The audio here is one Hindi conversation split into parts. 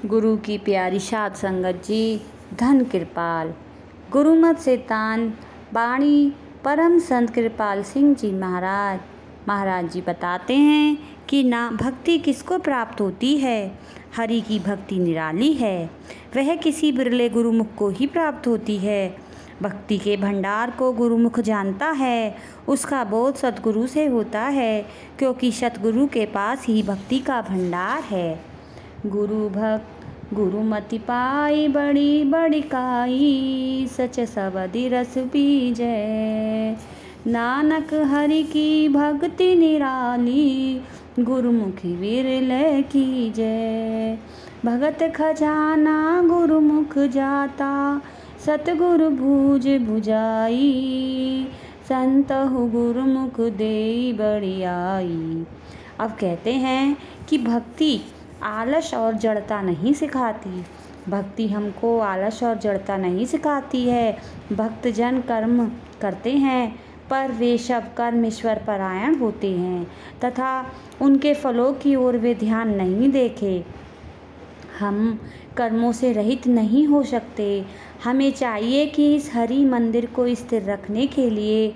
गुरु की प्यारी साध संगत जी, धन कृपाल गुरुमत सिद्धांत बाणी परम संत कृपाल सिंह जी महाराज जी बताते हैं कि ना भक्ति किसको प्राप्त होती है। हरि की भक्ति निराली है, वह किसी बिरले गुरुमुख को ही प्राप्त होती है। भक्ति के भंडार को गुरुमुख जानता है, उसका बोध सतगुरु से होता है, क्योंकि सतगुरु के पास ही भक्ति का भंडार है। गुरु भक्त गुरुमति पाई बड़ी बड़ी काई, सच सबदि रस बीजै। नानक हरि की भक्ति निराली, गुरुमुखी विरले कीजै। भगत खजाना गुरुमुख जाता, सतगुरु भूज भुजाई। संतहु गुरुमुख देई बड़ियाई। अब कहते हैं कि भक्ति आलस और जड़ता नहीं सिखाती। भक्ति हमको आलस और जड़ता नहीं सिखाती है। भक्तजन कर्म करते हैं, पर वे सब कर्म ईश्वर परायण होते हैं तथा उनके फलों की ओर वे ध्यान नहीं देखे। हम कर्मों से रहित नहीं हो सकते। हमें चाहिए कि इस हरि मंदिर को स्थिर रखने के लिए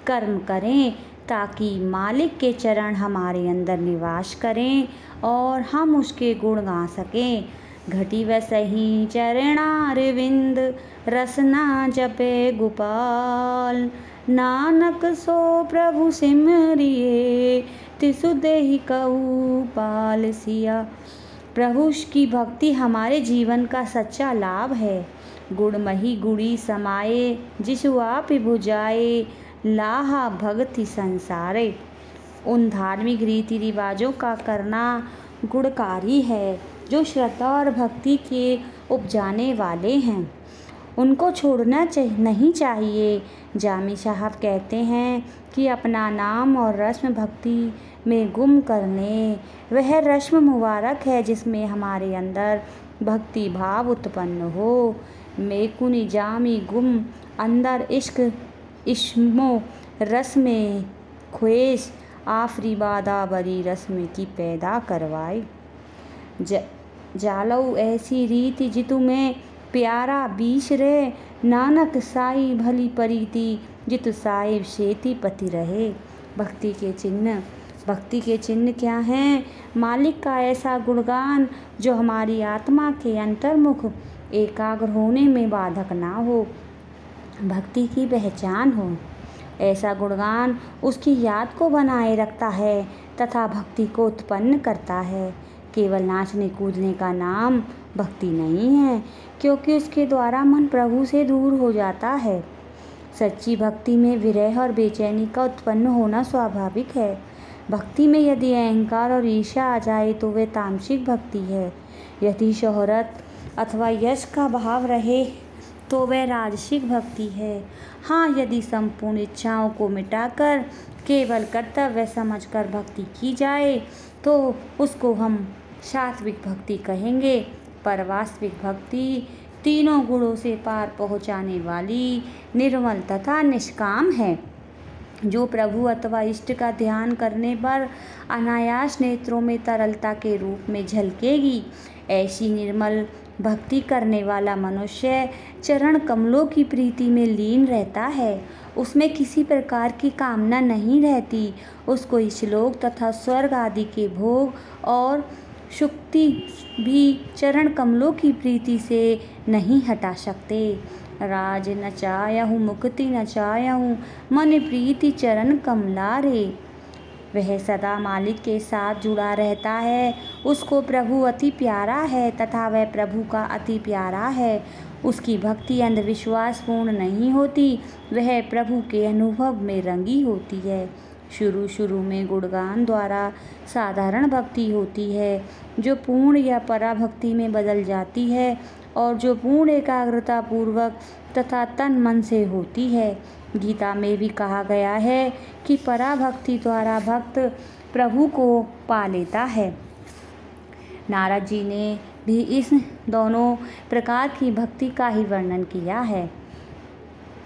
कर्म करें, ताकि मालिक के चरण हमारे अंदर निवास करें और हम उसके गुण गा सकें। घटी वसही चरणारविंद, रसना जपे गोपाल। नानक सो प्रभु सिमरिए, तिसु देहि कहु पाल सिया। प्रभु की भक्ति हमारे जीवन का सच्चा लाभ है। गुणमही गुणी समाये, जिसु आप भुजाए। लाहा भगति संसारे। उन धार्मिक रीति रिवाजों का करना गुणकारी है जो श्रद्धा और भक्ति के उपजाने वाले हैं, उनको छोड़ना नहीं चाहिए। जामी साहब कहते हैं कि अपना नाम और रस्म भक्ति में गुम करने, वह रस्म मुबारक है जिसमें हमारे अंदर भक्ति भाव उत्पन्न हो। मेकुनी जामी गुम अंदर इश्क इश्मो रस में ख्वेश, आफरी बादा बरी रस्म की पैदा करवाए। जालऊ ऐसी रीति जितु में प्यारा बीस रे। नानक साई भली परीति, जितु साहिब शेती पति रहे। भक्ति के चिन्ह क्या हैं? मालिक का ऐसा गुणगान जो हमारी आत्मा के अंतर्मुख एकाग्र होने में बाधक ना हो, भक्ति की पहचान हो। ऐसा गुणगान उसकी याद को बनाए रखता है तथा भक्ति को उत्पन्न करता है। केवल नाचने कूदने का नाम भक्ति नहीं है, क्योंकि उसके द्वारा मन प्रभु से दूर हो जाता है। सच्ची भक्ति में विरह और बेचैनी का उत्पन्न होना स्वाभाविक है। भक्ति में यदि अहंकार और ईर्ष्या आ जाए तो वे तामसिक भक्ति है। यदि शोहरत अथवा यश का भाव रहे तो वह राजसिक भक्ति है। हाँ, यदि संपूर्ण इच्छाओं को मिटाकर केवल कर्तव्य समझकर भक्ति की जाए तो उसको हम सात्विक भक्ति कहेंगे। पर वास्तविक भक्ति तीनों गुणों से पार पहुँचाने वाली निर्मल तथा निष्काम है, जो प्रभु अथवा इष्ट का ध्यान करने पर अनायास नेत्रों में तरलता के रूप में झलकेगी। ऐसी निर्मल भक्ति करने वाला मनुष्य चरण कमलों की प्रीति में लीन रहता है। उसमें किसी प्रकार की कामना नहीं रहती। उसको इहलोक तथा स्वर्ग आदि के भोग और सुक्ति भी चरण कमलों की प्रीति से नहीं हटा सकते। राज न चाहूँ मुक्ति न चाहूँ, मन प्रीति चरण कमलारे। वह सदा मालिक के साथ जुड़ा रहता है। उसको प्रभु अति प्यारा है तथा वह प्रभु का अति प्यारा है। उसकी भक्ति अंधविश्वास पूर्ण नहीं होती, वह प्रभु के अनुभव में रंगी होती है। शुरू में गुणगान द्वारा साधारण भक्ति होती है, जो पूर्ण या पराभक्ति में बदल जाती है और जो पूर्ण एकाग्रता पूर्वक तथा तन मन से होती है। गीता में भी कहा गया है कि पराभक्ति द्वारा भक्त प्रभु को पा लेता है। नारद जी ने भी इस दोनों प्रकार की भक्ति का ही वर्णन किया है।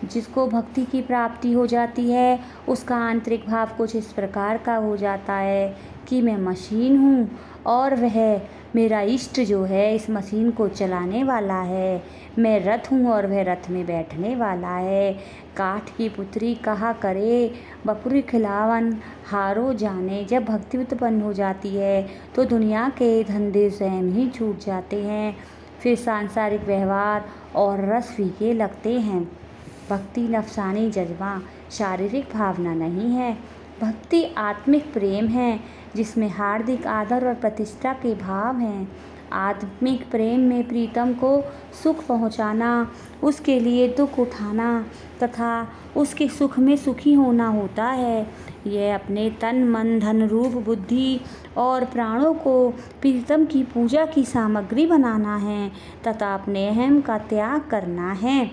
जिसको भक्ति की प्राप्ति हो जाती है, उसका आंतरिक भाव कुछ इस प्रकार का हो जाता है कि मैं मशीन हूँ और वह मेरा इष्ट जो है इस मशीन को चलाने वाला है। मैं रथ हूँ और वह रथ में बैठने वाला है। काठ की पुतरी कहा करे बपुरी खिलावन हारो जाने। जब भक्ति उत्पन्न हो जाती है तो दुनिया के धंधे स्वयं ही छूट जाते हैं। फिर सांसारिक व्यवहार और रस फीके लगते हैं। भक्ति नफसानी जज्बा, शारीरिक भावना नहीं है। भक्ति आत्मिक प्रेम है जिसमें हार्दिक आदर और प्रतिष्ठा के भाव हैं। आत्मिक प्रेम में प्रीतम को सुख पहुंचाना, उसके लिए दुख उठाना तथा उसके सुख में सुखी होना होता है। यह अपने तन मन धन रूप बुद्धि और प्राणों को प्रीतम की पूजा की सामग्री बनाना है तथा अपने अहम का त्याग करना है।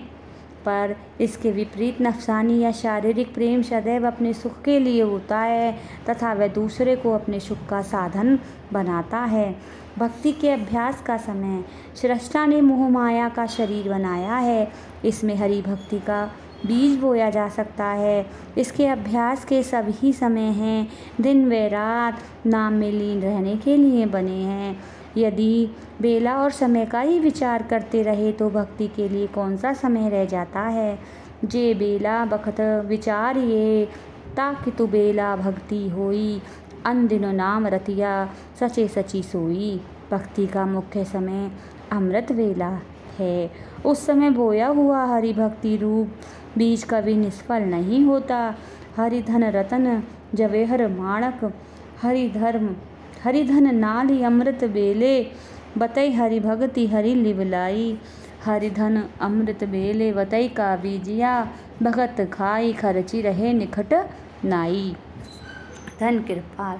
पर इसके विपरीत नफसानी या शारीरिक प्रेम सदैव अपने सुख के लिए होता है तथा वह दूसरे को अपने सुख का साधन बनाता है। भक्ति के अभ्यास का समय, सृष्टा ने मोह माया का शरीर बनाया है। इसमें हरि भक्ति का बीज बोया जा सकता है। इसके अभ्यास के सभी समय हैं। दिन व रात नाम में लीन रहने के लिए बने हैं। यदि बेला और समय का ही विचार करते रहे तो भक्ति के लिए कौन सा समय रह जाता है। जे बेला बखत विचार ये ताकि तु बेला भक्ति होई। अन दिनो नाम रतिया सचे सची सोई। भक्ति का मुख्य समय अमृत वेला है। उस समय बोया हुआ हरि भक्ति रूप बीज कभी निष्फल नहीं होता। हरि धन रतन जवेहर माणक, हरि धन नाली अमृत बेले। बतई हरि भगति हरि लिवलाई। हरि धन अमृत बेले बतई का बीजिया। भगत खाई खर्ची रहे निखट नाई। धन कृपाल।